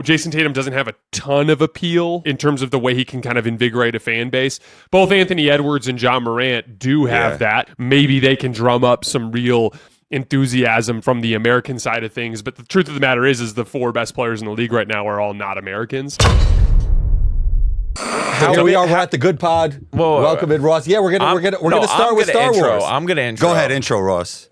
Jason Tatum doesn't have a ton of appeal in terms of the way he can kind of invigorate a fan base. Both Anthony Edwards and John Morant do have that. Maybe they can drum up some real enthusiasm from the American side of things. But the truth of the matter is the 4 best players in the league right now are all not Americans. Here we are. We're at the Good Pod. Welcome in, Ross. Yeah, we're gonna start with Star Wars. I'm gonna intro. Go ahead, intro, Ross.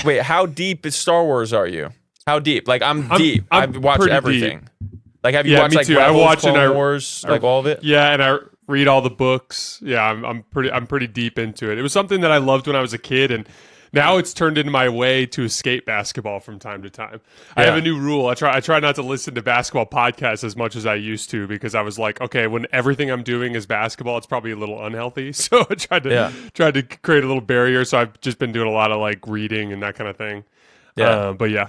Wait, how deep is Star Wars? Are you? How deep? Like I'm deep. I've watched everything. Deep. Like have you watched like Rebels, Clone Wars, like all of it? Yeah, and I read all the books. Yeah, I'm pretty deep into it. It was something that I loved when I was a kid, and now it's turned into my way to escape basketball from time to time. I have a new rule. I try not to listen to basketball podcasts as much as I used to, because I was like, okay, when everything I'm doing is basketball, it's probably a little unhealthy. So I tried to create a little barrier. So I've just been doing a lot of like reading and that kind of thing. Yeah, but yeah,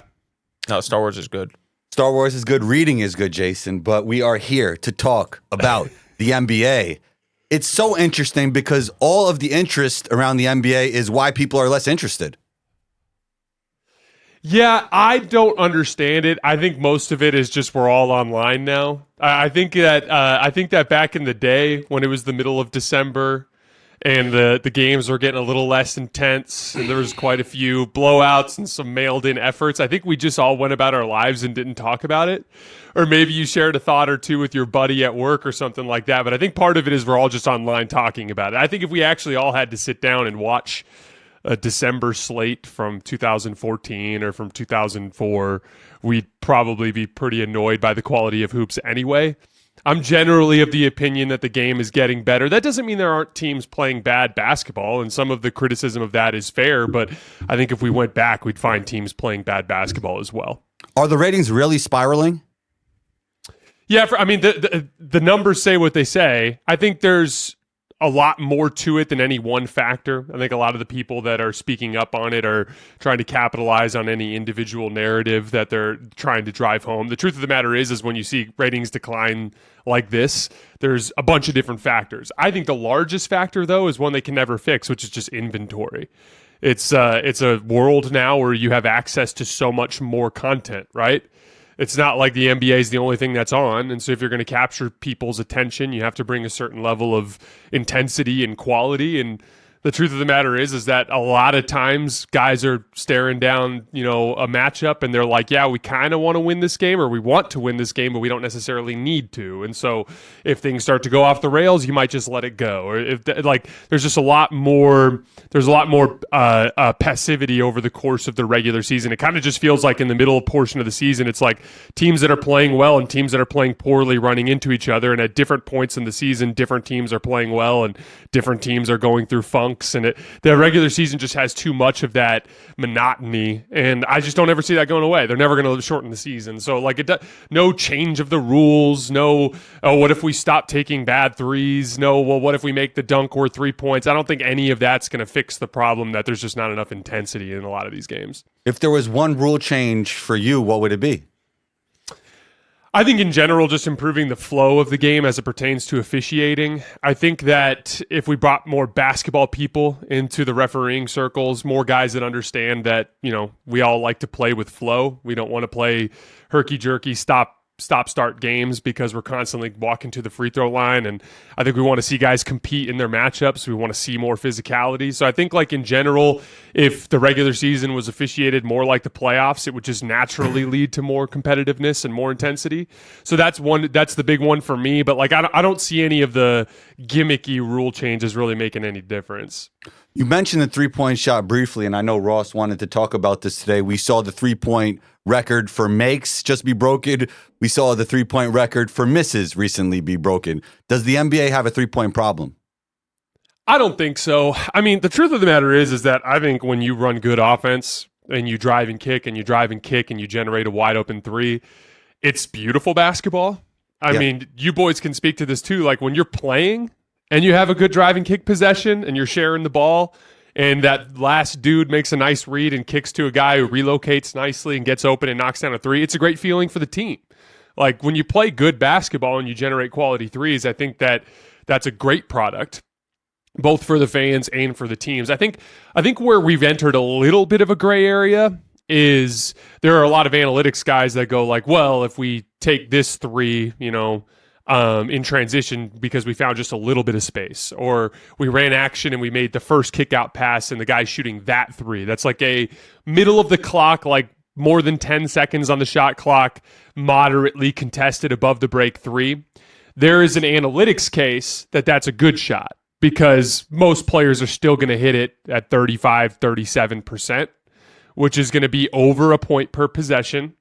no, Star Wars is good. Star Wars is good. Reading is good, Jason. But we are here to talk about the NBA. It's so interesting because all of the interest around the NBA is why people are less interested. Yeah, I don't understand it. I think most of it is just we're all online now. I think that back in the day when it was the middle of December and the games were getting a little less intense and there was quite a few blowouts and some mailed-in efforts, I think we just all went about our lives and didn't talk about it. Or maybe you shared a thought or two with your buddy at work or something like that. But I think part of it is we're all just online talking about it. I think if we actually all had to sit down and watch a December slate from 2014 or from 2004, we'd probably be pretty annoyed by the quality of hoops anyway. I'm generally of the opinion that the game is getting better. That doesn't mean there aren't teams playing bad basketball, and some of the criticism of that is fair, but I think if we went back, we'd find teams playing bad basketball as well. Are the ratings really spiraling? Yeah, the numbers say what they say. I think there's a lot more to it than any one factor. I think a lot of the people that are speaking up on it are trying to capitalize on any individual narrative that they're trying to drive home. The truth of the matter is when you see ratings decline like this, there's a bunch of different factors. I think the largest factor, though, is one they can never fix, which is just inventory. It's a world now where you have access to so much more content, right? It's not like the NBA is the only thing that's on. And so if you're going to capture people's attention, you have to bring a certain level of intensity and quality. And the truth of the matter is that a lot of times guys are staring down, a matchup and they're like, yeah, we kind of want to win this game, or we want to win this game, but we don't necessarily need to. And so if things start to go off the rails, you might just let it go. Or if there's just a lot more passivity over the course of the regular season. It kind of just feels like in the middle portion of the season, it's like teams that are playing well and teams that are playing poorly running into each other. And at different points in the season, different teams are playing well and different teams are going through funks. And the regular season just has too much of that monotony, and I just don't ever see that going away. They're never going to shorten the season, so no change of the rules. No, what if we stop taking bad threes? No, well, what if we make the dunk worth 3 points? I don't think any of that's going to fix the problem that there's just not enough intensity in a lot of these games. If there was one rule change for you, what would it be? I think in general, just improving the flow of the game as it pertains to officiating. I think that if we brought more basketball people into the refereeing circles, more guys that understand that, we all like to play with flow. We don't want to play herky-jerky, stop-start games because we're constantly walking to the free throw line. And I think we want to see guys compete in their matchups. We want to see more physicality. So I think in general, if the regular season was officiated more like the playoffs, it would just naturally lead to more competitiveness and more intensity. So that's the big one for me. But I don't see any of the gimmicky rule changes really making any difference. You mentioned the three-point shot briefly, and I know Ross wanted to talk about this today. We saw the three-point record for makes just be broken. We saw the three-point record for misses recently be broken. Does the NBA have a three-point problem? I don't think so. I mean, the truth of the matter is that I think when you run good offense and you drive and kick and you drive and kick and you generate a wide open three, it's beautiful basketball. I mean, you boys can speak to this too. Like when you're playing and you have a good drive and kick possession and you're sharing the ball and that last dude makes a nice read and kicks to a guy who relocates nicely and gets open and knocks down a three, it's a great feeling for the team. Like when you play good basketball and you generate quality threes, I think that's a great product, both for the fans and for the teams. I think where we've entered a little bit of a gray area is there are a lot of analytics guys that go like, well, if we take this three, in transition because we found just a little bit of space, or we ran action and we made the first kick out pass and the guy's shooting that three. That's like a middle of the clock, like more than 10 seconds on the shot clock, moderately contested above the break three. There is an analytics case that that's a good shot because most players are still going to hit it at 35, 37%, which is going to be over a point per possession.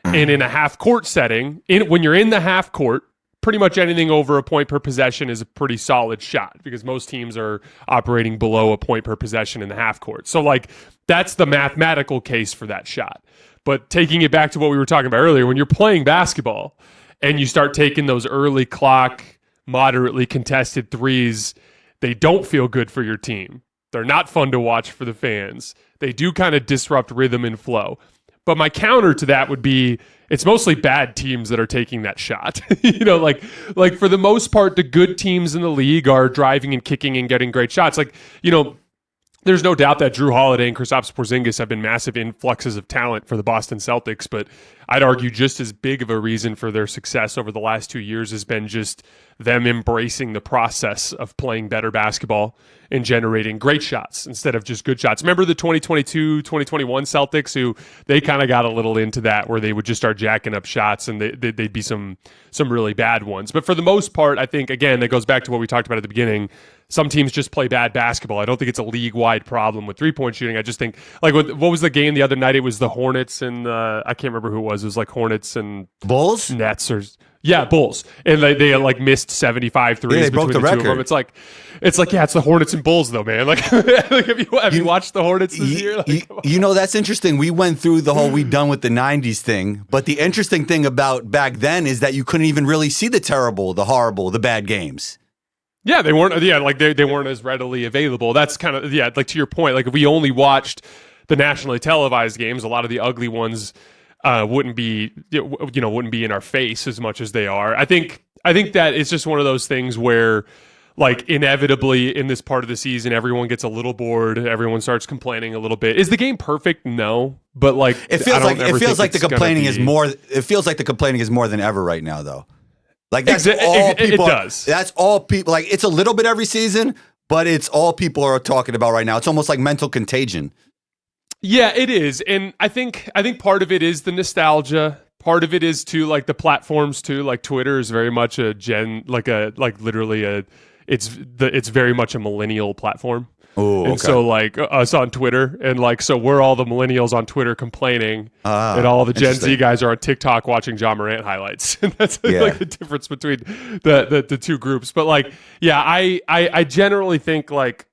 And in a half court setting, when you're in the half court, pretty much anything over a point per possession is a pretty solid shot because most teams are operating below a point per possession in the half court. So like that's the mathematical case for that shot. But taking it back to what we were talking about earlier, when you're playing basketball and you start taking those early clock, moderately contested threes, they don't feel good for your team. They're not fun to watch for the fans. They do kind of disrupt rhythm and flow. But my counter to that would be it's mostly bad teams that are taking that shot. Like for the most part, the good teams in the league are driving and kicking and getting great shots. Like, there's no doubt that Drew Holiday and Kristaps Porzingis have been massive influxes of talent for the Boston Celtics, but I'd argue just as big of a reason for their success over the last 2 years has been just them embracing the process of playing better basketball and generating great shots instead of just good shots. Remember the 2022, 2021 Celtics who they kind of got a little into that where they would just start jacking up shots and they'd be some really bad ones. But for the most part, I think, again, that goes back to what we talked about at the beginning. Some teams just play bad basketball. I don't think it's a league-wide problem with three-point shooting. I just think, like, what was the game the other night? It was the Hornets and I can't remember who it was. It was like Hornets and Bulls? Nets or Bulls. And they like missed 75 threes they between broke the two of record. them. It's like it's the Hornets and Bulls though, man. Like, have you watched the Hornets this year? Like, that's interesting. We went through the whole we done with the 90s thing, but the interesting thing about back then is that you couldn't even really see the terrible, the horrible, the bad games. Yeah, they weren't. Yeah, like they weren't as readily available. That's kind of like to your point. Like if we only watched the nationally televised games, a lot of the ugly ones wouldn't be in our face as much as they are. I think that it's just one of those things where, like, inevitably in this part of the season, everyone gets a little bored. Everyone starts complaining a little bit. Is the game perfect? No, but like it feels like the complaining is more. It feels like the complaining is more than ever right now, though. Like that's all people. It does. That's all people. Like it's a little bit every season, but it's all people are talking about right now. It's almost like mental contagion. Yeah, it is, and I think part of it is the nostalgia. Part of it is too like the platforms too. Like Twitter is very much it's very much a millennial platform. Oh, and so like us on Twitter, and like so we're all the millennials on Twitter complaining, and all the Gen Z guys are on TikTok watching Ja Morant highlights. And that's like the difference between the two groups. But like, yeah, I generally think like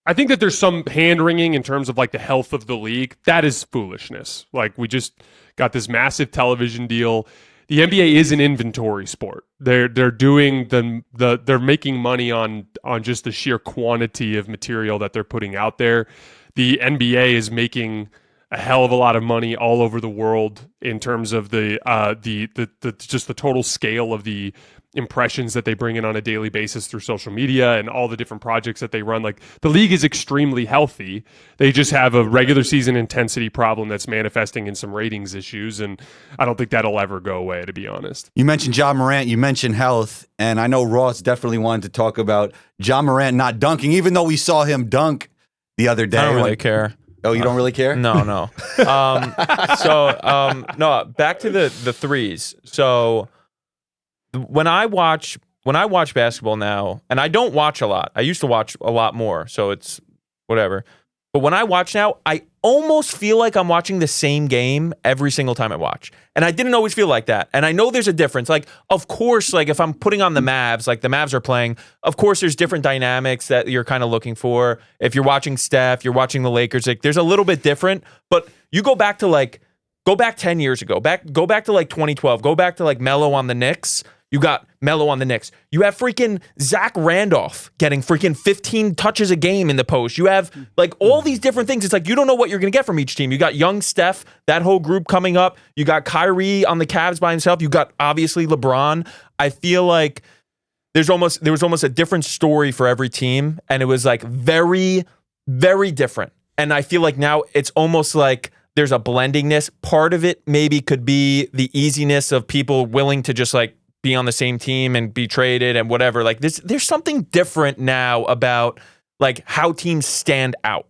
I think that there's some hand wringing in terms of like the health of the league. That is foolishness. Like we just got this massive television deal. The NBA is an inventory sport. They're doing they're making money on just the sheer quantity of material that they're putting out there. The NBA is making a hell of a lot of money all over the world in terms of the just the total scale of the impressions that they bring in on a daily basis through social media and all the different projects that they run. Like the league is extremely healthy. They just have a regular season intensity problem that's manifesting in some ratings issues, and I don't think that'll ever go away, to be honest. You mentioned Ja Morant, you mentioned health, and I know Ross definitely wanted to talk about Ja Morant not dunking, even though we saw him dunk the other day. I don't really care. Oh, you don't really care? No. No, back to the threes. So when I watch basketball now, and I don't watch a lot. I used to watch a lot more, so it's whatever. But when I watch now, I almost feel like I'm watching the same game every single time I watch. And I didn't always feel like that. And I know there's a difference. Like, of course, like if I'm putting on the Mavs, like the Mavs are playing, of course there's different dynamics that you're kind of looking for. If you're watching Steph, you're watching the Lakers, like there's a little bit different. But you go back 10 years ago, go back to like 2012, go back to like Melo on the Knicks. You got Melo on the Knicks. You have freaking Zach Randolph getting freaking 15 touches a game in the post. You have like all these different things. It's like you don't know what you're going to get from each team. You got young Steph, that whole group coming up. You got Kyrie on the Cavs by himself. You got obviously LeBron. I feel like there was almost a different story for every team, and it was like very, very different. And I feel like now it's almost like there's a blendingness. Part of it maybe could be the easiness of people willing to just like be on the same team and be traded and whatever. Like there's something different now about like how teams stand out.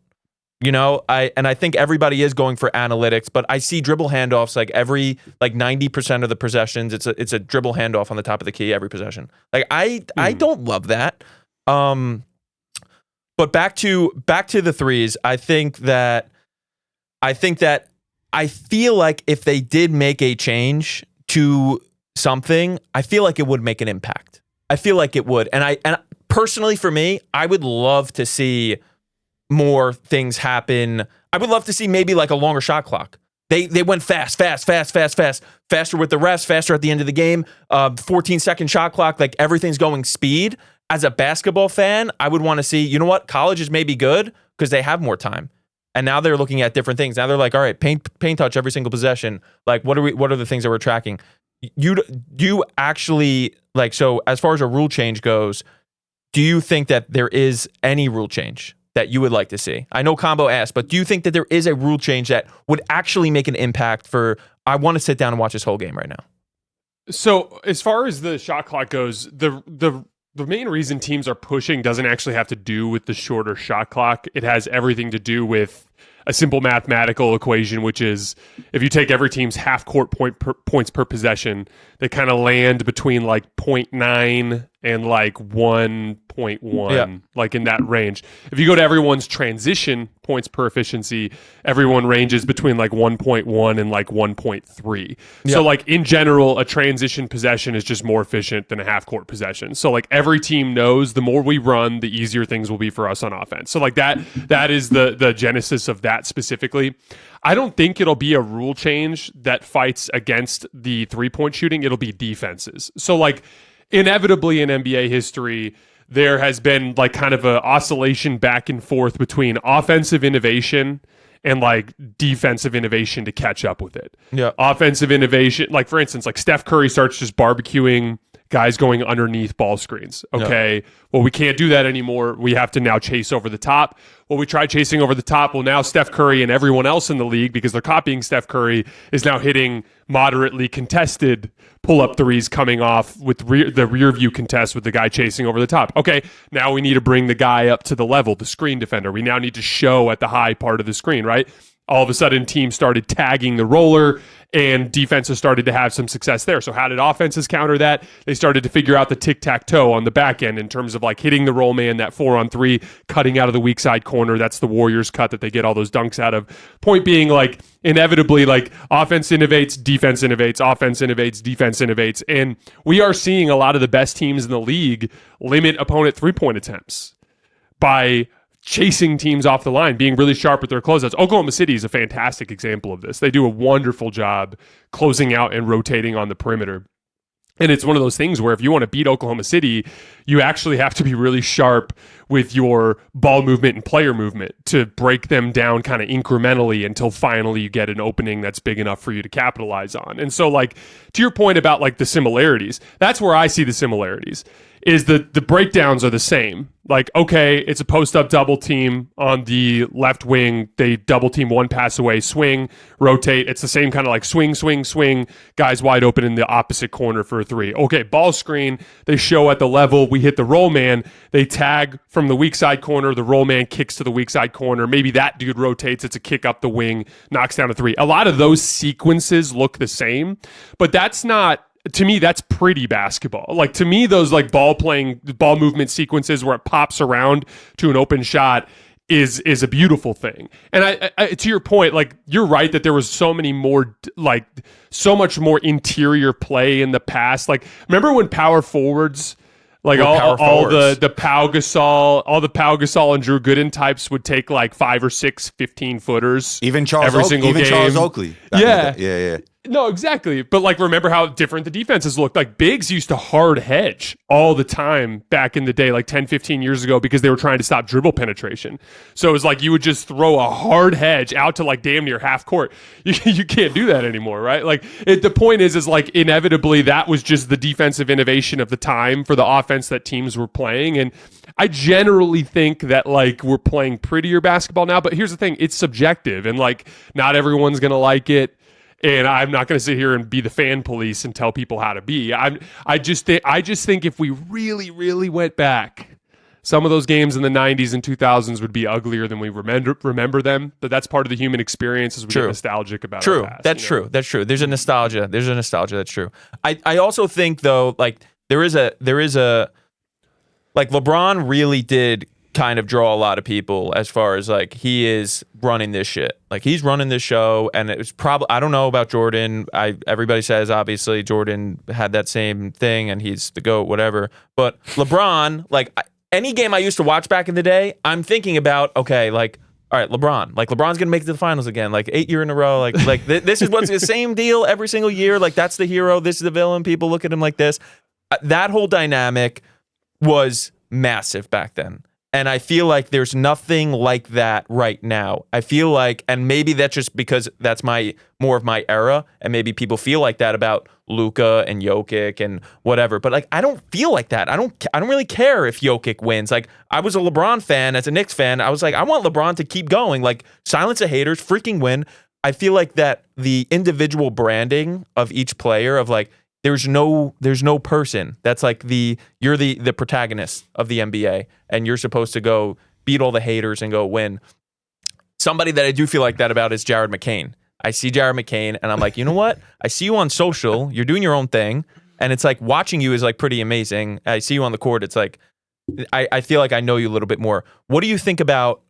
You know, I think everybody is going for analytics, but I see dribble handoffs like every like 90% of the possessions. It's a dribble handoff on the top of the key every possession. Like I don't love that. But back to the threes. I feel like if they did make a change to something, I feel like it would make an impact. I feel like it would, and personally for me, I would love to see more things happen. I would love to see maybe like a longer shot clock. They went faster with the refs, faster at the end of the game. 14-second shot clock, like everything's going speed. As a basketball fan, I would want to see, you know what, college is maybe good because they have more time. And now they're looking at different things. Now they're like, all right, paint touch every single possession. Like, what are the things that we're tracking? You actually, like, so as far as a rule change goes, do you think that there is any rule change that you would like to see? I know Combo asked, but do you think that there is a rule change that would actually make an impact for, I want to sit down and watch this whole game right now? So as far as the shot clock goes, the main reason teams are pushing doesn't actually have to do with the shorter shot clock. It has everything to do with a simple mathematical equation, which is if you take every team's half-court points per possession, they kind of land between like 0.9 and like 1.1, like in that range. If you go to everyone's transition points per efficiency, everyone ranges between like 1.1 and like 1.3. So like in general, a transition possession is just more efficient than a half-court possession. So like every team knows the more we run, the easier things will be for us on offense. So like that is the genesis of that specifically. I don't think it'll be a rule change that fights against the three-point shooting. It'll be defenses. So like inevitably in NBA history, there has been like kind of a oscillation back and forth between offensive innovation and like defensive innovation to catch up with it. Yeah. Offensive innovation, like for instance, like Steph Curry starts just barbecuing guys going underneath ball screens. Okay. Well, we can't do that anymore. We have to now chase over the top. Well, we tried chasing over the top. Well, now Steph Curry and everyone else in the league, because they're copying Steph Curry, is now hitting moderately contested pull-up threes coming off with the rear view contest with the guy chasing over the top. Okay, now we need to bring the guy up to the level, the screen defender. We now need to show at the high part of the screen, right? All of a sudden, teams started tagging the roller, and defenses started to have some success there. So how did offenses counter that? They started to figure out the tic-tac-toe on the back end in terms of like hitting the roll man, that 4-on-3, cutting out of the weak side corner. That's the Warriors cut that they get all those dunks out of. Point being, like, inevitably, like, offense innovates, defense innovates, offense innovates, defense innovates. And we are seeing a lot of the best teams in the league limit opponent three-point attempts by chasing teams off the line, being really sharp with their closeouts. Oklahoma City is a fantastic example of this. They do a wonderful job closing out and rotating on the perimeter. And it's one of those things where if you want to beat Oklahoma City, you actually have to be really sharp with your ball movement and player movement to break them down kind of incrementally until finally you get an opening that's big enough for you to capitalize on. And so, like, to your point about like the similarities, that's where I see the similarities. Is the breakdowns are the same. Like, okay, it's a post-up double team on the left wing. They double team one pass away, swing, rotate. It's the same kind of like swing, swing, swing. Guys wide open in the opposite corner for a three. Okay, ball screen. They show at the level. We hit the roll man. They tag from the weak side corner. The roll man kicks to the weak side corner. Maybe that dude rotates. It's a kick up the wing, knocks down a three. A lot of those sequences look the same, but that's not, to me, that's pretty basketball. Like, to me, those like ball movement sequences where it pops around to an open shot is a beautiful thing. And I to your point, like, you're right that there was so much more interior play in the past. Like, remember when power forwards, like all the Pau Gasol and Drew Gooden types would take like 5 or 6 15-footers even single game. Charles Oakley. Yeah. No, exactly. But like, remember how different the defenses looked. Like, bigs used to hard hedge all the time back in the day, like 10, 15 years ago, because they were trying to stop dribble penetration. So it was like you would just throw a hard hedge out to like damn near half court. You can't do that anymore, right? Like, the point is like inevitably that was just the defensive innovation of the time for the offense that teams were playing. And I generally think that like we're playing prettier basketball now, but here's the thing, it's subjective and like not everyone's going to like it. And I'm not going to sit here and be the fan police and tell people how to be. I just think if we really, really went back, some of those games in the 90s and 2000s would be uglier than we remember them. But that's part of the human experience as we get nostalgic about our past. That's true. That's true. There's a nostalgia. That's true. I also think though, like there is a like LeBron really did kind of draw a lot of people as far as like he is running this shit. Like he's running this show, and it was probably, I don't know about Jordan. Everybody says obviously Jordan had that same thing and he's the GOAT, whatever. But LeBron, like any game I used to watch back in the day, I'm thinking about, okay, like, all right, LeBron. Like LeBron's gonna make it to the finals again, like 8 years in a row. Like this is what's the same deal every single year. Like that's the hero, this is the villain. People look at him like this. That whole dynamic was massive back then. And I feel like there's nothing like that right now. I feel like, and maybe that's just because that's more of my era, and maybe people feel like that about Luka and Jokic and whatever. But like, I don't feel like that. I don't really care if Jokic wins. Like, I was a LeBron fan as a Knicks fan. I was like, I want LeBron to keep going. Like, silence the haters, freaking win. I feel like that the individual branding of each player of like, there's no person that's like you're the protagonist of the NBA and you're supposed to go beat all the haters and go win. Somebody that I do feel like that about is Jared McCain. I see Jared McCain and I'm like, you know what? I see you on social, you're doing your own thing, and it's like watching you is like pretty amazing. I see you on the court, it's like I feel like I know you a little bit more. What do you think about,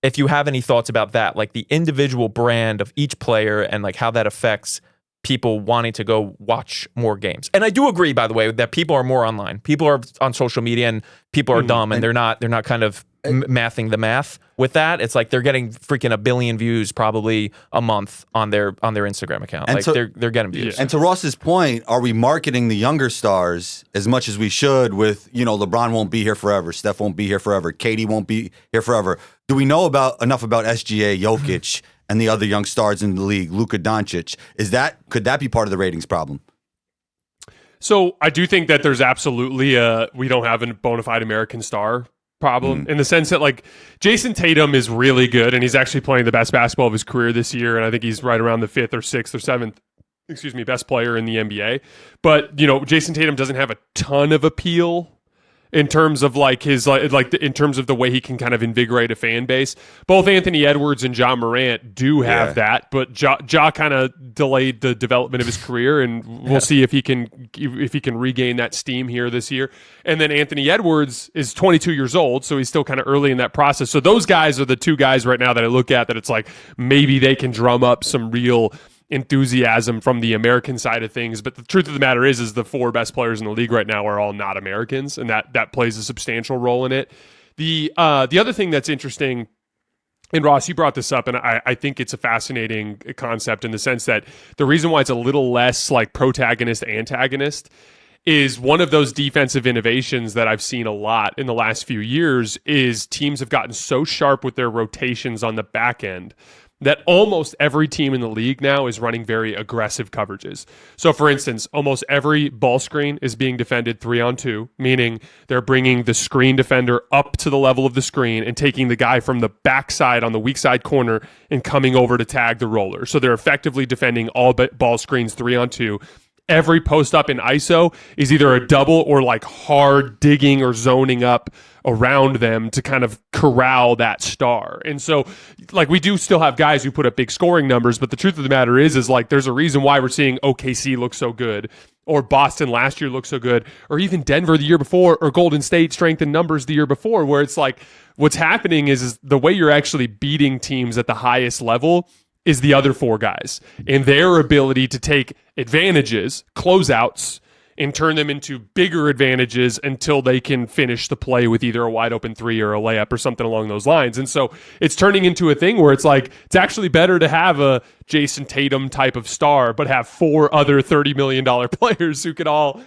if you have any thoughts about that, like the individual brand of each player and like how that affects people wanting to go watch more games? And I do agree, by the way, that people are more online. People are on social media and people are dumb and they're not kind of mathing the math with that. It's like they're getting freaking 1 billion views probably a month on their Instagram account. And like so, they're getting views. And to Ross's point, are we marketing the younger stars as much as we should with, LeBron won't be here forever, Steph won't be here forever, Katie won't be here forever? Do we know enough about SGA, Jokic, and the other young stars in the league, Luka Doncic? Could that be part of the ratings problem? So I do think that there's absolutely we don't have a bona fide American star problem in the sense that like Jason Tatum is really good and he's actually playing the best basketball of his career this year, and I think he's right around the 5th or 6th or 7th, best player in the NBA. But Jason Tatum doesn't have a ton of appeal in terms of like his in terms of the way he can kind of invigorate a fan base. Both Anthony Edwards and Ja Morant do have that, but Ja kind of delayed the development of his career, and we'll see if he can regain that steam here this year. And then Anthony Edwards is 22 years old, so he's still kind of early in that process. So those guys are the two guys right now that I look at that it's like maybe they can drum up some real enthusiasm from the American side of things. But the truth of the matter is the 4 best players in the league right now are all not Americans, and that plays a substantial role in it. The other thing that's interesting, and Ross, you brought this up, and I think it's a fascinating concept in the sense that the reason why it's a little less like protagonist-antagonist is one of those defensive innovations that I've seen a lot in the last few years is teams have gotten so sharp with their rotations on the back end that almost every team in the league now is running very aggressive coverages. So, for instance, almost every ball screen is being defended 3-on-2, meaning they're bringing the screen defender up to the level of the screen and taking the guy from the backside on the weak side corner and coming over to tag the roller. So they're effectively defending all ball screens 3-on-2. Every post up in ISO is either a double or like hard digging or zoning up around them to kind of corral that star. And so like we do still have guys who put up big scoring numbers, but the truth of the matter is like there's a reason why we're seeing OKC look so good, or Boston last year look so good, or even Denver the year before, or Golden State strengthened numbers the year before, where it's like what's happening is the way you're actually beating teams at the highest level is the other 4 guys and their ability to take advantages, closeouts, and turn them into bigger advantages until they can finish the play with either a wide open 3 or a layup or something along those lines. And so it's turning into a thing where it's like, it's actually better to have a Jason Tatum type of star, but have 4 other $30 million players who can all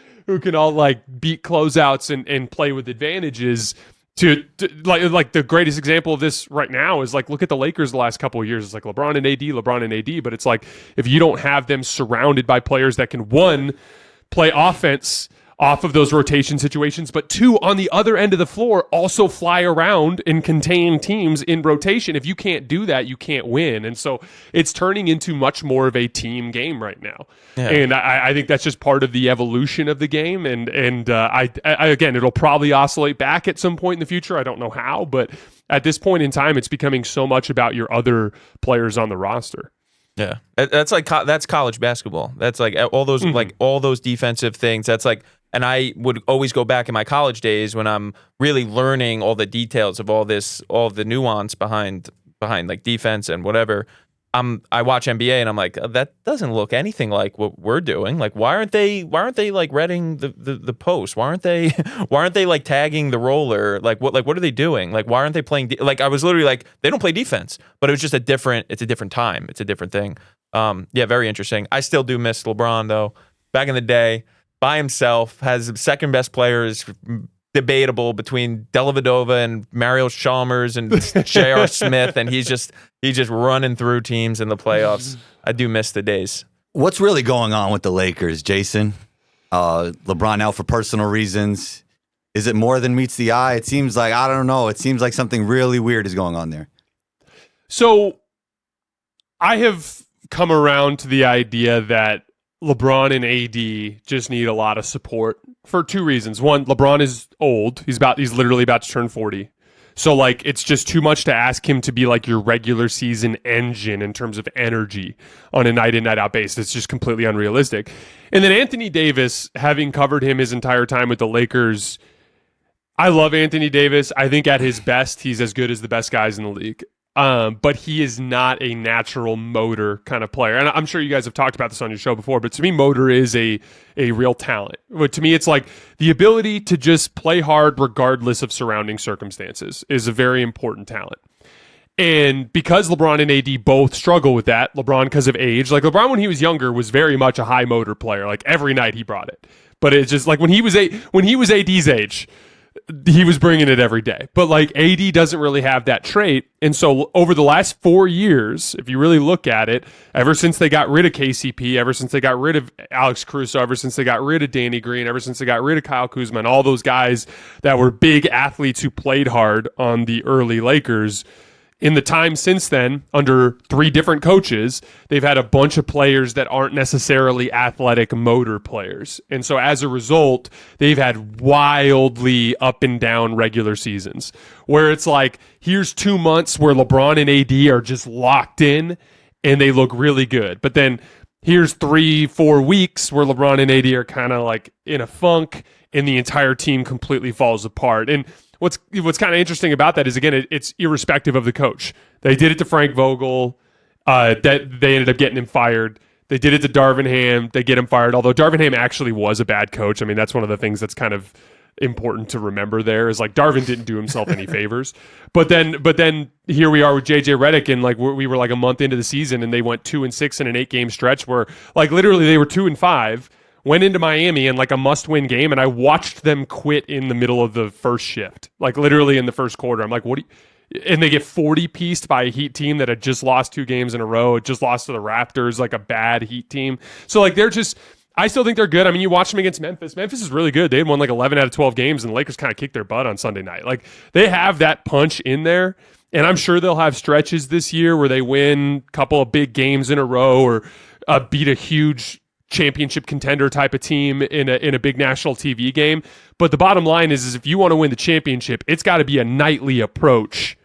like beat closeouts and play with advantages. To like the greatest example of this right now is like, look at the Lakers the last couple of years. It's like LeBron and AD, but it's like if you don't have them surrounded by players that can, one, play offense off of those rotation situations, but two, on the other end of the floor, also fly around and contain teams in rotation. If you can't do that, you can't win. And so it's turning into much more of a team game right now. Yeah. And I think that's just part of the evolution of the game. And I again, it'll probably oscillate back at some point in the future. I don't know how, but at this point in time, it's becoming so much about your other players on the roster. Yeah, that's like that's college basketball. That's like all those like all those defensive things. That's like, and I would always go back in my college days when I'm really learning all the details of all this, all the nuance behind like defense and whatever. I watch NBA and I'm like, that doesn't look anything like what we're doing. Like, why aren't they like reading the post? Why aren't they like tagging the roller? Like what are they doing? Like, why aren't they playing? Like, I was literally like, they don't play defense, but it was just it's a different time. It's a different thing. Yeah, very interesting. I still do miss LeBron though. Back in the day, by himself, has second best players. Debatable between Dellavedova and Mario Chalmers and J.R. Smith, and he's just running through teams in the playoffs. I do miss the days. What's really going on with the Lakers, Jason? LeBron out for personal reasons. Is it more than meets the eye? It seems like, I don't know. It seems like something really weird is going on there. So I have come around to the idea that LeBron and AD just need a lot of support for two reasons. One, LeBron is old. He's literally about to turn 40. So like it's just too much to ask him to be like your regular season engine in terms of energy on a night in, night out basis. It's just completely unrealistic. And then Anthony Davis, having covered him his entire time with the Lakers, I love Anthony Davis. I think at his best, he's as good as the best guys in the league. But he is not a natural motor kind of player. And I'm sure you guys have talked about this on your show before, but to me, motor is a real talent. But to me, it's like the ability to just play hard regardless of surrounding circumstances is a very important talent. And because LeBron and AD both struggle with that, LeBron because of age, like LeBron when he was younger was very much a high motor player. Like every night he brought it. But it's just like when he was AD's age, he was bringing it every day. But like AD doesn't really have that trait. And so over the last 4 years, if you really look at it, ever since they got rid of KCP, ever since they got rid of Alex Caruso, ever since they got rid of Danny Green, ever since they got rid of Kyle Kuzma and all those guys that were big athletes who played hard on the early Lakers, in the time since then, under 3 different coaches, they've had a bunch of players that aren't necessarily athletic motor players. And so as a result, they've had wildly up and down regular seasons where it's like, here's 2 months where LeBron and AD are just locked in and they look really good. But then here's 3-4 weeks where LeBron and AD are kind of like in a funk and the entire team completely falls apart. And what's kind of interesting about that is, again, it's irrespective of the coach. They did it to Frank Vogel. That they ended up getting him fired. They did it to Darvin Ham. They get him fired, although Darvin Ham actually was a bad coach. I mean, that's one of the things that's kind of important to remember there is like Darvin didn't do himself any favors. But then here we are with JJ Redick, and like we were like a month into the season and they went 2-6 in an 8-game stretch where like literally they were 2-5. Went into Miami in like a must-win game, and I watched them quit in the middle of the first shift, like literally in the first quarter. I'm like, what do you... And they get 40-pieced by a Heat team that had just lost 2 games in a row. It just lost to the Raptors, like a bad Heat team. So like they're just... I still think they're good. I mean, you watch them against Memphis. Memphis is really good. They had won like 11 out of 12 games, and the Lakers kind of kicked their butt on Sunday night. Like they have that punch in there, and I'm sure they'll have stretches this year where they win a couple of big games in a row or beat a huge championship contender type of team in a big national TV game. But the bottom line is if you want to win the championship, it's got to be a nightly approach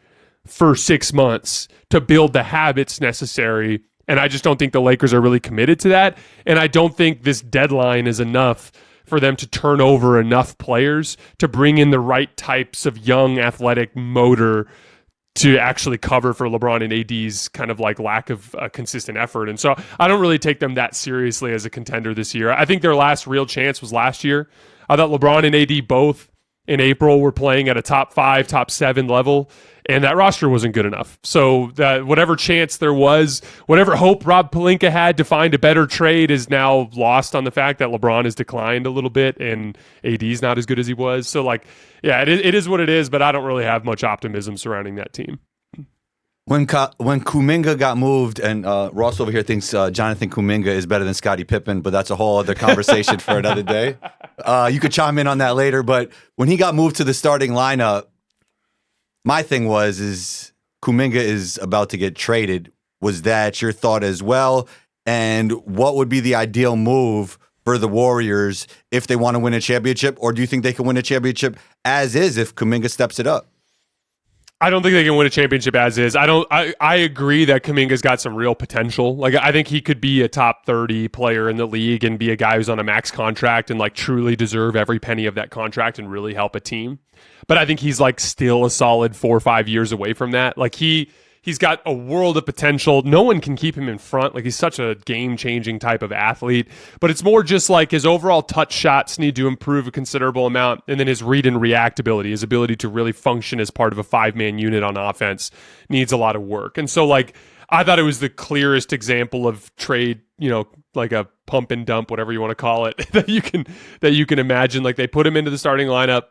for 6 months to build the habits necessary. And I just don't think the Lakers are really committed to that. And I don't think this deadline is enough for them to turn over enough players to bring in the right types of young athletic motor to actually cover for LeBron and AD's kind of like lack of consistent effort. And so I don't really take them that seriously as a contender this year. I think their last real chance was last year. I thought LeBron and AD both in April were playing at a top 5, top 7 level, and that roster wasn't good enough. So that whatever chance there was, whatever hope Rob Pelinka had to find a better trade is now lost on the fact that LeBron has declined a little bit and AD's not as good as he was. So like, yeah, it is what it is, but I don't really have much optimism surrounding that team. When Kuminga got moved, and Ross over here thinks Jonathan Kuminga is better than Scottie Pippen, but that's a whole other conversation for another day. You could chime in on that later. But when he got moved to the starting lineup, my thing is Kuminga is about to get traded. Was that your thought as well? And what would be the ideal move for the Warriors if they want to win a championship? Or do you think they can win a championship as is if Kuminga steps it up? I don't think they can win a championship as is. I agree that Kuminga's got some real potential. Like, I think he could be a top 30 player in the league and be a guy who's on a max contract and like truly deserve every penny of that contract and really help a team. But I think he's like still a solid 4 or 5 years away from that. Like he's got a world of potential. No one can keep him in front. Like, he's such a game-changing type of athlete. But it's more just like his overall touch shots need to improve a considerable amount. And then his read and react ability, his ability to really function as part of a 5-man unit on offense needs a lot of work. And so, like, I thought it was the clearest example of trade, like a pump and dump, whatever you want to call it, that you can imagine. Like, they put him into the starting lineup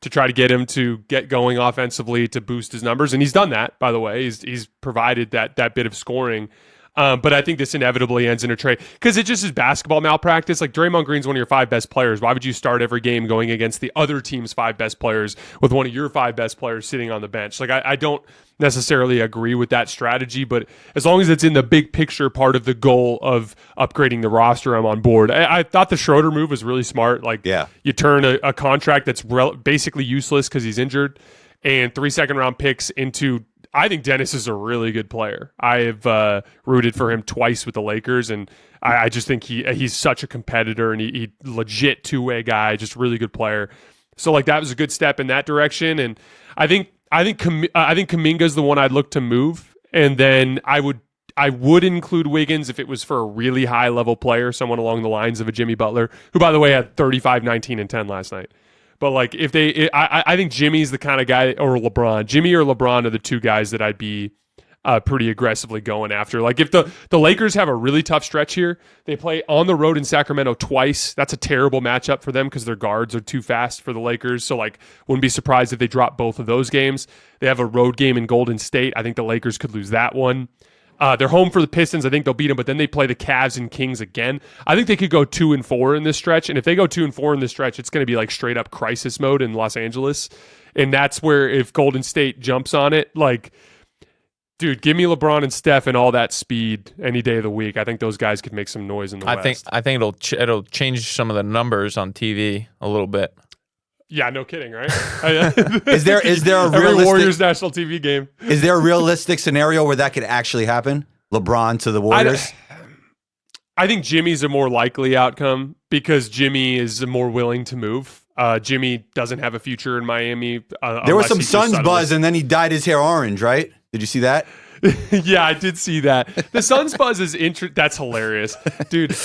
to try to get him to get going offensively to boost his numbers. And he's done that, by the way. He's provided that bit of scoring. But I think this inevitably ends in a trade because it just is basketball malpractice. Like, Draymond Green's one of your 5 best players. Why would you start every game going against the other team's 5 best players with one of your 5 best players sitting on the bench? Like, I don't necessarily agree with that strategy, but as long as it's in the big picture part of the goal of upgrading the roster, I'm on board. I thought the Schroeder move was really smart. Like, you turn a contract that's basically useless because he's injured and 3 second-round picks into. I think Dennis is a really good player. I have rooted for him twice with the Lakers, and I just think he's such a competitor and he legit two-way guy, just really good player. So like that was a good step in that direction, and I think Kuminga's the one I'd look to move, and then I would include Wiggins if it was for a really high level player, someone along the lines of a Jimmy Butler, who by the way had 35, 19, and 10 last night. But like I think Jimmy's the kind of guy, or LeBron. Jimmy or LeBron are the 2 guys that I'd be pretty aggressively going after. Like if the Lakers have a really tough stretch here, they play on the road in Sacramento twice. That's a terrible matchup for them because their guards are too fast for the Lakers. So like wouldn't be surprised if they drop both of those games. They have a road game in Golden State. I think the Lakers could lose that one. They're home for the Pistons. I think they'll beat them, but then they play the Cavs and Kings again. I think they could go 2-4 in this stretch, and if they go 2-4 in this stretch, it's going to be like straight up crisis mode in Los Angeles, and that's where if Golden State jumps on it, like, dude, give me LeBron and Steph and all that speed any day of the week. I think those guys could make some noise in the West. I think it'll change some of the numbers on TV a little bit. Yeah, no kidding, right? Is there a every realistic Warriors national TV game? Is there a realistic scenario where that could actually happen? LeBron to the Warriors? I think Jimmy's a more likely outcome because Jimmy is more willing to move. Jimmy doesn't have a future in Miami. There was some Suns buzz, and then he dyed his hair orange, right? Did you see that? Yeah, I did see that. The Suns buzz is that's hilarious, dude.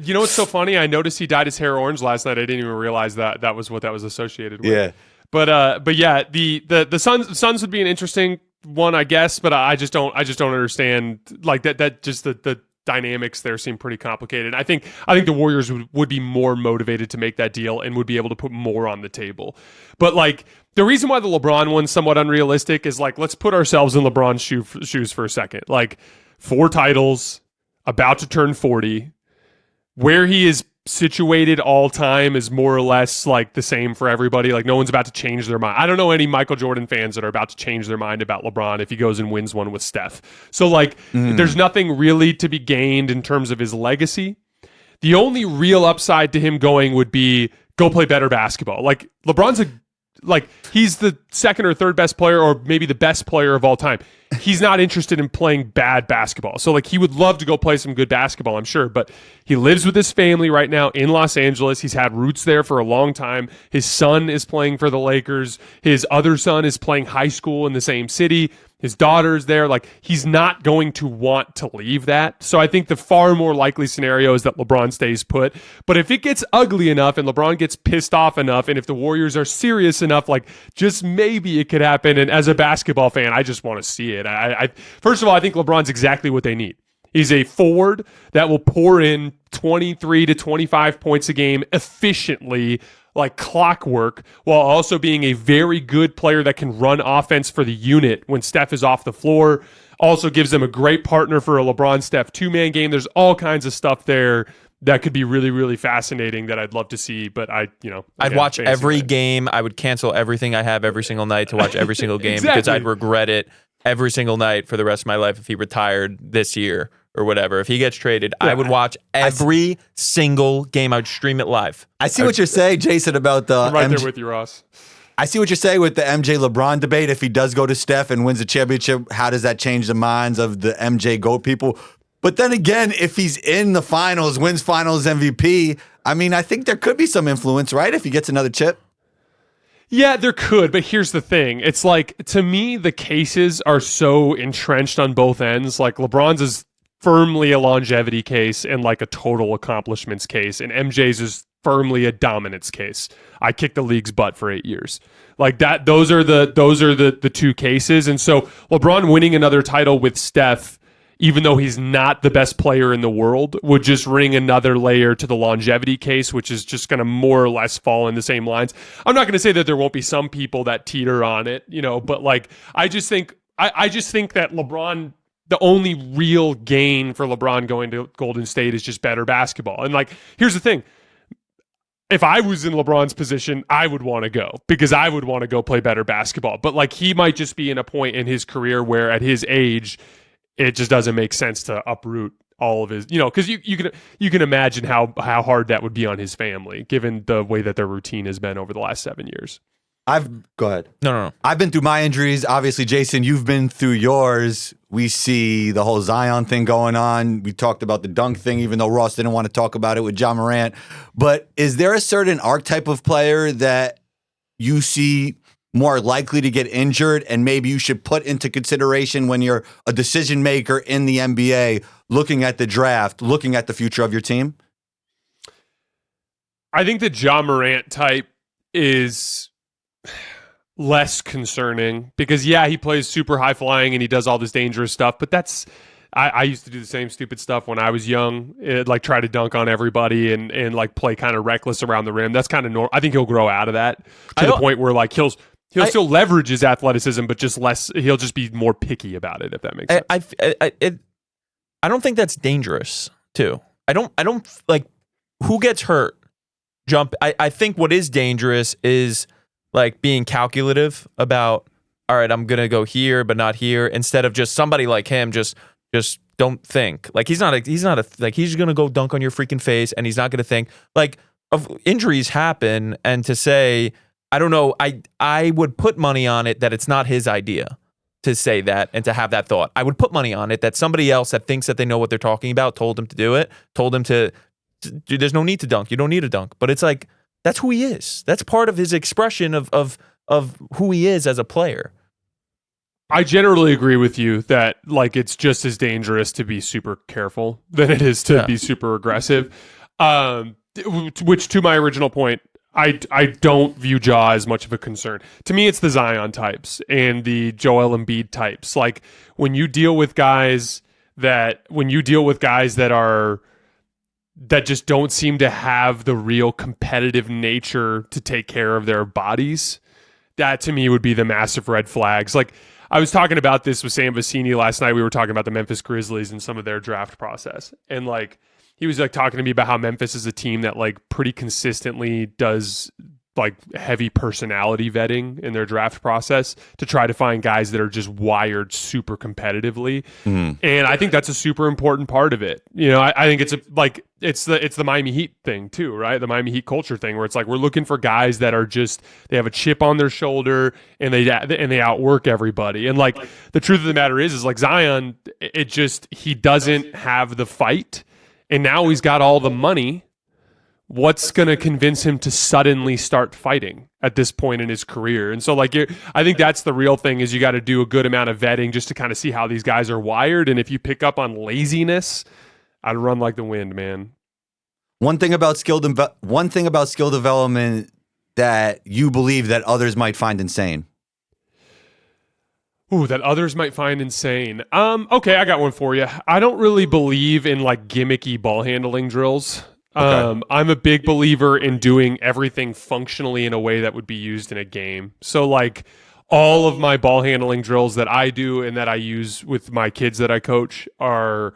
You know what's so funny? I noticed he dyed his hair orange last night. I didn't even realize that was what that was associated with. Yeah, but yeah, the Suns would be an interesting one, I guess. But I just don't understand like that. Just the dynamics there seem pretty complicated. I think the Warriors would be more motivated to make that deal and would be able to put more on the table. But like the reason why the LeBron one's somewhat unrealistic is like, let's put ourselves in LeBron's shoes for a second. Like 4 titles, about to turn 40, where he is situated all time is more or less like the same for everybody. Like no one's about to change their mind. I don't know any Michael Jordan fans that are about to change their mind about LeBron if he goes and wins one with Steph. So like there's nothing really to be gained in terms of his legacy. The only real upside to him going would be go play better basketball. Like LeBron's he's the second or third best player or maybe the best player of all time. He's not interested in playing bad basketball. So like he would love to go play some good basketball, I'm sure, but he lives with his family right now in Los Angeles. He's had roots there for a long time. His son is playing for the Lakers. His other son is playing high school in the same city. His daughter's there. Like he's not going to want to leave that. So I think the far more likely scenario is that LeBron stays put. But if it gets ugly enough and LeBron gets pissed off enough, and if the Warriors are serious enough, like just maybe it could happen. And as a basketball fan, I just want to see it. I first of all, I think LeBron's exactly what they need. He's a forward that will pour in 23 to 25 points a game efficiently like clockwork, while also being a very good player that can run offense for the unit when Steph is off the floor. Also gives them a great partner for a LeBron Steph two-man game. There's all kinds of stuff there that could be really, really fascinating that I'd love to see. But I'd watch every game. I would cancel everything I have every single night to watch every single game because I'd regret it every single night for the rest of my life if he retired this year or whatever. If he gets traded, I would watch every single game. I would stream it live. I see what you're saying, Jason, about the I'm right there with you, Ross. I see what you're saying with the MJ LeBron debate. If he does go to Steph and wins the championship, how does that change the minds of the MJ GOAT people? But then again, if he's in the finals, wins finals MVP, I mean, I think there could be some influence, right? If he gets another chip. Yeah, there could, but here's the thing. It's like, to me, the cases are so entrenched on both ends. Like, LeBron's is firmly a longevity case and like a total accomplishments case, and MJ's is firmly a dominance case. I kicked the league's butt for 8 years. Like that, those are the two cases. And so LeBron winning another title with Steph, even though he's not the best player in the world, would just ring another layer to the longevity case, which is just going to more or less fall in the same lines. I'm not going to say that there won't be some people that teeter on it, but like I just think that LeBron, the only real gain for LeBron going to Golden State is just better basketball. And like, here's the thing. If I was in LeBron's position, I would want to go because I would want to go play better basketball. But like, he might just be in a point in his career where at his age, it just doesn't make sense to uproot all of his, because you can imagine how hard that would be on his family, given the way that their routine has been over the last 7 years. Go ahead. No. I've been through my injuries. Obviously, Jason, you've been through yours. We see the whole Zion thing going on. We talked about the dunk thing, even though Ross didn't want to talk about it with Ja Morant. But is there a certain archetype of player that you see more likely to get injured and maybe you should put into consideration when you're a decision maker in the NBA, looking at the draft, looking at the future of your team? I think the Ja Morant type is less concerning because he plays super high flying and he does all this dangerous stuff, but that's I used to do the same stupid stuff when I was young, like try to dunk on everybody and like play kind of reckless around the rim. That's kind of normal. I think he'll grow out of that to the point where like he'll still leverage his athleticism, but just less. He'll just be more picky about it, if that makes sense. I don't think that's dangerous too. I don't like who gets hurt. I think what is dangerous is like being calculative about, all right, I'm gonna go here but not here, instead of just somebody like him just don't think. Like he's not like he's gonna go dunk on your freaking face and he's not gonna think. Like injuries happen, and to say, I don't know, I would put money on it that it's not his idea to say that and to have that thought. I would put money on it that somebody else that thinks that they know what they're talking about told him to do it, told him to there's no need to dunk. You don't need a dunk. But it's like, that's who he is. That's part of his expression of who he is as a player. I generally agree with you that like it's just as dangerous to be super careful than it is to be super aggressive. Which, to my original point, I don't view Ja as much of a concern. To me, it's the Zion types and the Joel Embiid types. Like when you deal with guys that just don't seem to have the real competitive nature to take care of their bodies, that to me would be the massive red flags. Like I was talking about this with Sam Vecini last night. We were talking about the Memphis Grizzlies and some of their draft process. And like he was like talking to me about how Memphis is a team that like pretty consistently does like heavy personality vetting in their draft process to try to find guys that are just wired super competitively. And I think that's a super important part of it. I think it's the Miami Heat thing too, right? The Miami Heat culture thing where it's like, we're looking for guys that are just, they have a chip on their shoulder and they outwork everybody. And like the truth of the matter is like Zion, he doesn't have the fight, and now he's got all the money. What's going to convince him to suddenly start fighting at this point in his career? And so like, I think that's the real thing, is you got to do a good amount of vetting just to kind of see how these guys are wired. And if you pick up on laziness, I'd run like the wind, man. One thing about skill development that you believe that others might find insane. Ooh, that others might find insane. Okay, I got one for you. I don't really believe in like gimmicky ball handling drills. Okay. I'm a big believer in doing everything functionally in a way that would be used in a game. So like all of my ball handling drills that I do and that I use with my kids that I coach are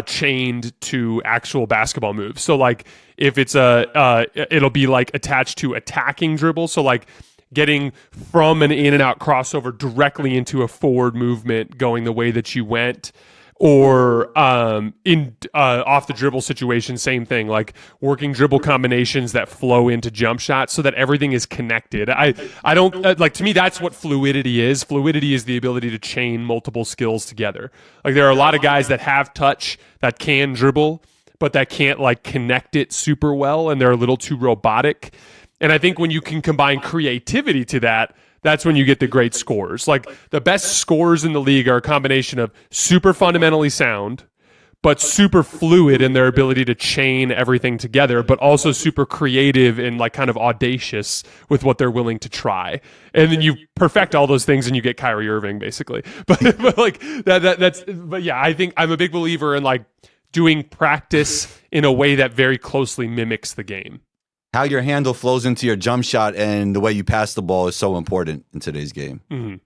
chained to actual basketball moves. So like if it's it'll be like attached to attacking dribble. So like getting from an in and out crossover directly into a forward movement going the way that you went, or in off the dribble situation, same thing, like working dribble combinations that flow into jump shots so that everything is connected. I don't like, to me, that's what fluidity is. Fluidity is the ability to chain multiple skills together. Like there are a lot of guys that have touch that can dribble, but that can't like connect it super well, and they're a little too robotic. And I think when you can combine creativity to that, that's when you get the great scores. Like the best scores in the league are a combination of super fundamentally sound, but super fluid in their ability to chain everything together, but also super creative and like kind of audacious with what they're willing to try. And then you perfect all those things and you get Kyrie Irving basically. But like but yeah, I think I'm a big believer in like doing practice in a way that very closely mimics the game. How your handle flows into your jump shot and the way you pass the ball is so important in today's game. Mm-hmm.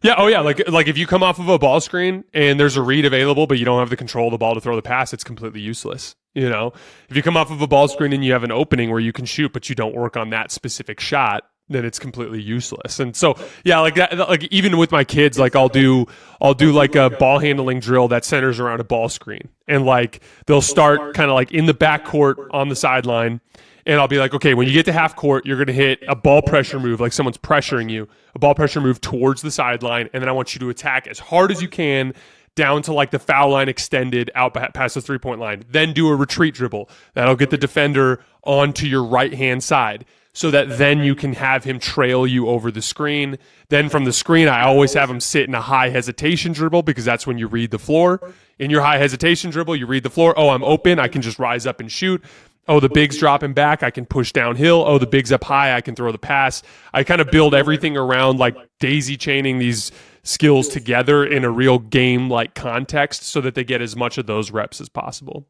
Yeah. Oh, yeah. Like if you come off of a ball screen and there's a read available, but you don't have the control of the ball to throw the pass, it's completely useless. You know, if you come off of a ball screen and you have an opening where you can shoot, but you don't work on that specific shot, then it's completely useless. And so, yeah, like that, like even with my kids, like I'll do like a ball handling drill that centers around a ball screen, and like they'll start kind of like in the backcourt on the sideline. And I'll be like, okay, when you get to half court, you're going to hit a ball pressure move, like someone's pressuring you, a ball pressure move towards the sideline. And then I want you to attack as hard as you can down to like the foul line extended out past the 3-point line. Then do a retreat dribble. That'll get the defender onto your right-hand side so that then you can have him trail you over the screen. Then from the screen, I always have him sit in a high hesitation dribble because that's when you read the floor. In your high hesitation dribble, you read the floor. Oh, I'm open. I can just rise up and shoot. Oh, the big's dropping back, I can push downhill. Oh, the big's up high, I can throw the pass. I kind of build everything around like daisy chaining these skills together in a real game-like context so that they get as much of those reps as possible.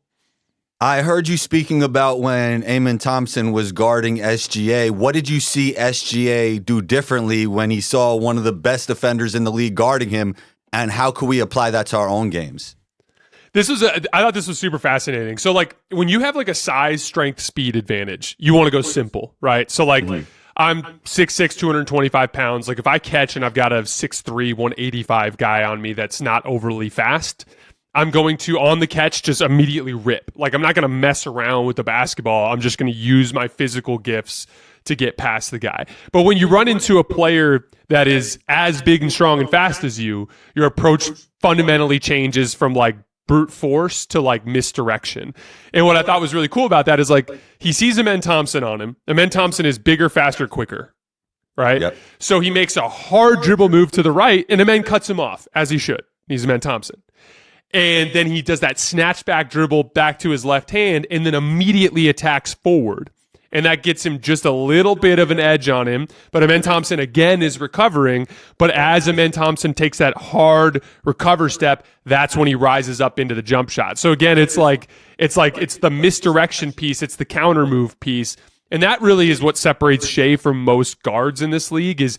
I heard you speaking about when Amen Thompson was guarding SGA. What did you see SGA do differently when he saw one of the best defenders in the league guarding him, and how could we apply that to our own games? I thought this was super fascinating. So like when you have like a size, strength, speed advantage, you want to go simple, right? So like I'm 6'6", 225 pounds. Like if I catch and I've got a 6'3", 185 guy on me that's not overly fast, I'm going to, on the catch, just immediately rip. Like I'm not going to mess around with the basketball. I'm just going to use my physical gifts to get past the guy. But when you run into a player that is as big and strong and fast as you, your approach fundamentally changes from like brute force to like misdirection. And what I thought was really cool about that is like he sees Amen Thompson on him. Amen Thompson is bigger, faster, quicker, right? Yep. So he makes a hard dribble move to the right, and Amen cuts him off, as he should. He's Amen Thompson. And then he does that snatch back dribble back to his left hand and then immediately attacks forward. And that gets him just a little bit of an edge on him. But Amen Thompson, again, is recovering. But as Amen Thompson takes that hard recover step, that's when he rises up into the jump shot. So again, it's the misdirection piece. It's the counter move piece. And that really is what separates Shea from most guards in this league. Is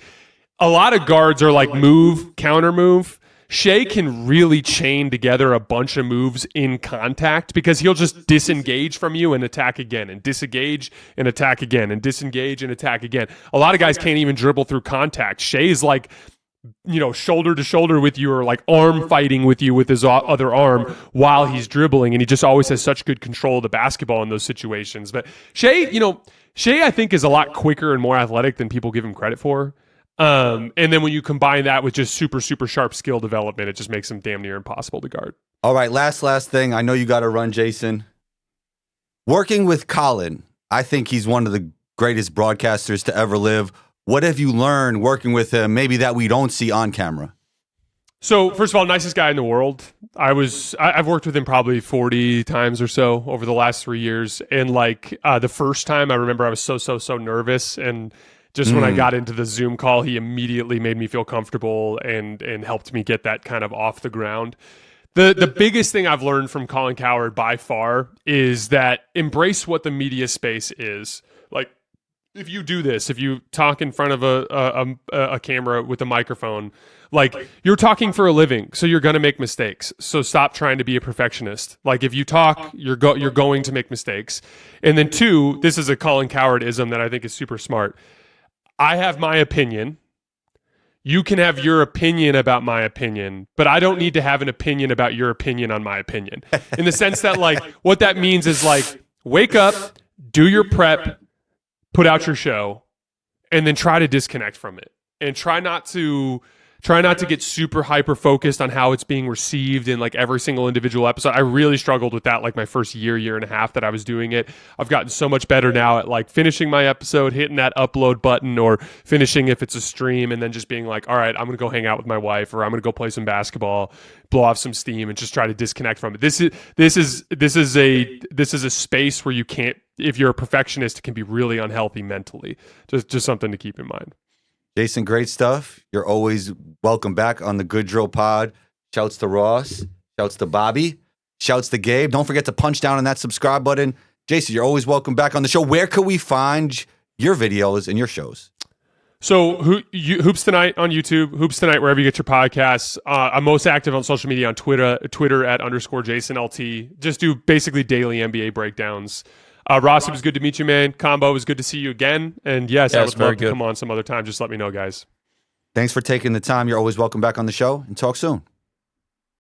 a lot of guards are like move, counter move. Shea can really chain together a bunch of moves in contact because he'll just disengage from you and attack again, and disengage and attack again, and disengage and attack again. A lot of guys can't even dribble through contact. Shea's like, you know, shoulder to shoulder with you, or like arm fighting with you with his other arm while he's dribbling, and he just always has such good control of the basketball in those situations. But Shea, I think is a lot quicker and more athletic than people give him credit for. And then when you combine that with just super, super sharp skill development, it just makes him damn near impossible to guard. All right, last thing. I know you got to run, Jason. Working with Colin, I think he's one of the greatest broadcasters to ever live. What have you learned working with him, maybe that we don't see on camera? So, first of all, nicest guy in the world. I've worked with him probably 40 times or so over the last 3 years. And like the first time, I remember I was so nervous, and just when I got into the Zoom call, he immediately made me feel comfortable and helped me get that kind of off the ground. The biggest thing I've learned from Colin Cowherd by far is that embrace what the media space is. Like, if you do this, if you talk in front of a camera with a microphone, like, you're talking for a living, so you're going to make mistakes. So stop trying to be a perfectionist. Like, if you talk, you're going to make mistakes. And then 2, this is a Colin Cowherd-ism that I think is super smart. I have my opinion. You can have your opinion about my opinion, but I don't need to have an opinion about your opinion on my opinion. In the sense that, like, what that means is, like, wake up, do your prep, put out your show, and then try to disconnect from it. And try not to get super hyper focused on how it's being received in like every single individual episode. I really struggled with that like my first year and a half that I was doing it. I've gotten so much better now at like finishing my episode, hitting that upload button, or finishing if it's a stream, and then just being like, all right, I'm going to go hang out with my wife, or I'm going to go play some basketball, blow off some steam, and just try to disconnect from it. This is a space where you can't, if you're a perfectionist, it can be really unhealthy mentally. Just something to keep in mind. Jason, great stuff. You're always welcome back on the Good Drill Pod. Shouts to Ross. Shouts to Bobby. Shouts to Gabe. Don't forget to punch down on that subscribe button. Jason, you're always welcome back on the show. Where can we find your videos and your shows? So Hoops Tonight on YouTube, Hoops Tonight wherever you get your podcasts. I'm most active on social media on Twitter at @_JasonLT. Just do basically daily NBA breakdowns. Ross, it was good to meet you, man. Combo, it was good to see you again. And yes, I would love to come on some other time. Just let me know, guys. Thanks for taking the time. You're always welcome back on the show, and talk soon.